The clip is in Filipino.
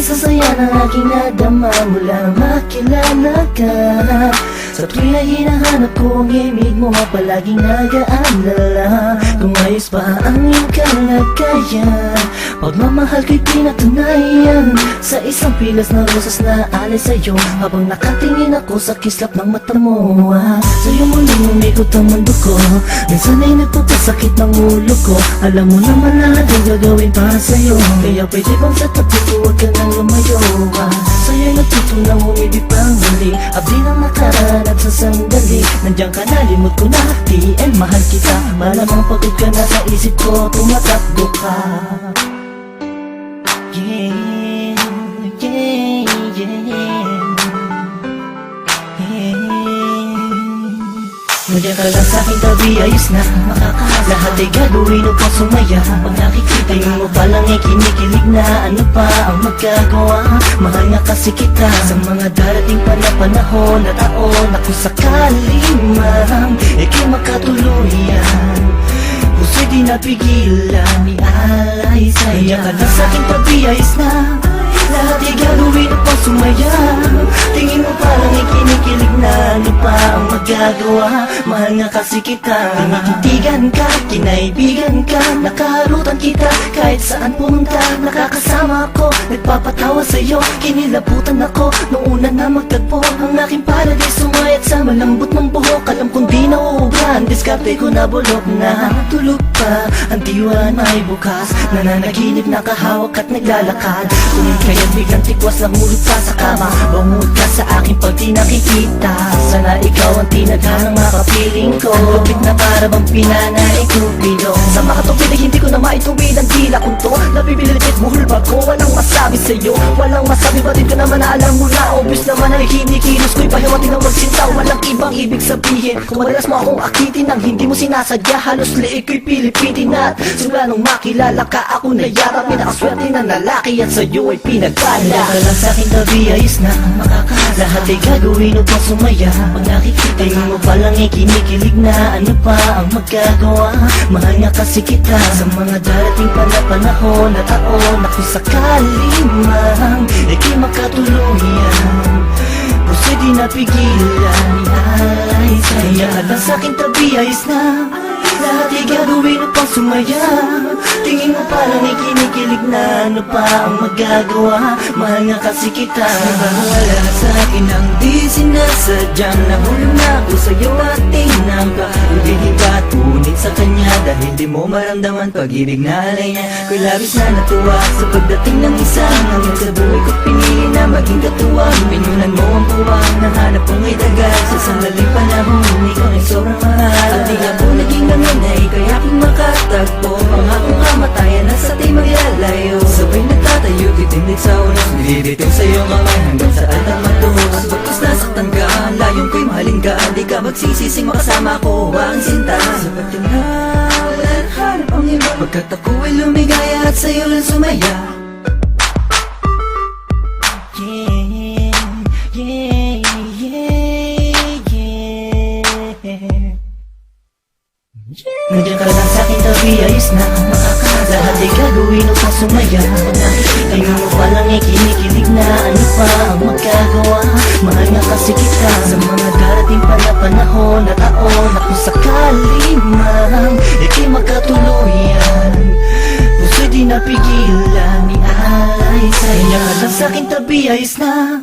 Sasaya ng aking nadama mula makilala ka. Sa tuwing na hinahanap ko ang imig mo, palaging nag-aalala kung ayos pa ang iyong kalagayan. Pagmamahal ko'y pinatunayan sa isang pilas na rosas na alay sa'yo, habang nakatingin ako sa kislap ng mata mo. Sa'yo muling umikot ang mundo ko, minsan ay nagpapasakit ng ulo ko. Alam mo naman lahat ang gagawin para sa'yo, kaya pwede bang sa tabi ko huwag ka nang lumayo. Sa'yo'y natutunang umibig pang muli, abdi ng nakaraan at sa sandali nandiyan ka na, limot ko na, TN mahal kita. Malamang pagod ka na sa isip ko, tumatakbo ka. Yeah, yeah, yeah. Nandiyan ka lang sa'king tabi, ayos na lahat ay gagawin upang sumaya. Pag nakikita mo palang ay kinikilig na, ano pa ang magagawa? Mahal nga kasi kita sa mga darating pa na panahon na taon. Ako sakaling man ika'y makatuluyan, puso'y di napigilan, ialay sa'yo. Nandiyan ka lang sa'king tabi, ayos na lahat ay gagawin upang sumaya. Tingin mo parang ikinikilig na, ano pa ang magagawa? Mahal nga kasi kita, tinitigan ka, kinaibigan ka, nakaharutan kita kahit saan pumunta. Nakakasama ako, nagpapatawa sa'yo, kinilabutan ako nung una na magtagpo. Ang aking paradise sumayat sa malambot ng buhok. Alam kong di nauuban, diskarte ko na bulok na. Tulog pa, ang diwa may bukas, nananaginip, nakahawak at naglalakad. Tumingin kaya't biglang tikwas na hulog pa sa kama. Bangungot ka sa akin pag di nakikita, sana ikaw ang tinadhanang makapiling ko. Lupit na para bang pinanay kupido, sa makatupid ay hindi ko na maituwid ang tila kong to. Nabibilitit buhulbag ko, walang masabi sa'yo, walang masabi, batid ka naman na alam mo na. Obvious naman ay hinikilos ko'y pahiwatin ng magsinta, walang ibang ibig sabihin. Kung madalas mo akong akitin nang hindi mo sinasadya, halos liig ko'y pilipitin at simula nung makilala ka, ako na yara pinakaswerte na lalaki at sa'yo ay pinagpala. Nandiyan ka lang sa'king tabi, ayos na lahat ay gagawin upang sumaya. Pag nakikita mo palang ay kinikilig na, ano pa ang magagawa? Mahal nga kasi kita sa mga darating pa na panahon na taon. Ako sakaling man ika'y makatuluyan, puso'y di napigilan, ialay sa'yo. Nandiyan ka lang sa'king tabi, ayos na lahat ay gagawin upang sumaya. Tingin mo parang ay kinikilig na, ano pa ang magagawa? Mahal nga kasi kita. Wala sa akin ang di sinasadyang nahulog na ako sa'yo at tinangka. Hindi hibat, ngunit sa kanya dahil di mo maramdaman pag-ibig na alay niya. Ko'y labis na natuwa sa pagdating ng isang hanggang sa buhay ko pinili na maging katuwang. Pinunan mo ang puwang, nahanap kong may dagal sa sandaling panahon. Ikaw ay sobrang mahal at di ako naging ngayon ay kaya aking makatagpo. Pangakong kamatayan na sa tayo maglalayo, sabay nagtatayo, titindig sa ulas, nililitin sa iyong kamay hanggang sa altang matuhos. Pagkas nasaktan ka, layong ko'y mahalin ka, di ka magsisising makasama ko ang sinta. Sapat yun na walang hanap ang iba, pagkat ako ay lumigaya at sa'yo lang sumaya. Nandiyan ka lang sa'king tabi, ayos na lahat ay gagawin upang sumaya. Tingin mo palang ay kinikilig na, ano pa ang magagawa? Mahal nga kasi kita sa mga darating pa na panahon na taon. Ako sakaling man ika'y makatuluyan, puso'y di napigilan, ialay sa'yo. Nandiyan ka lang sa'king tabi, ayos na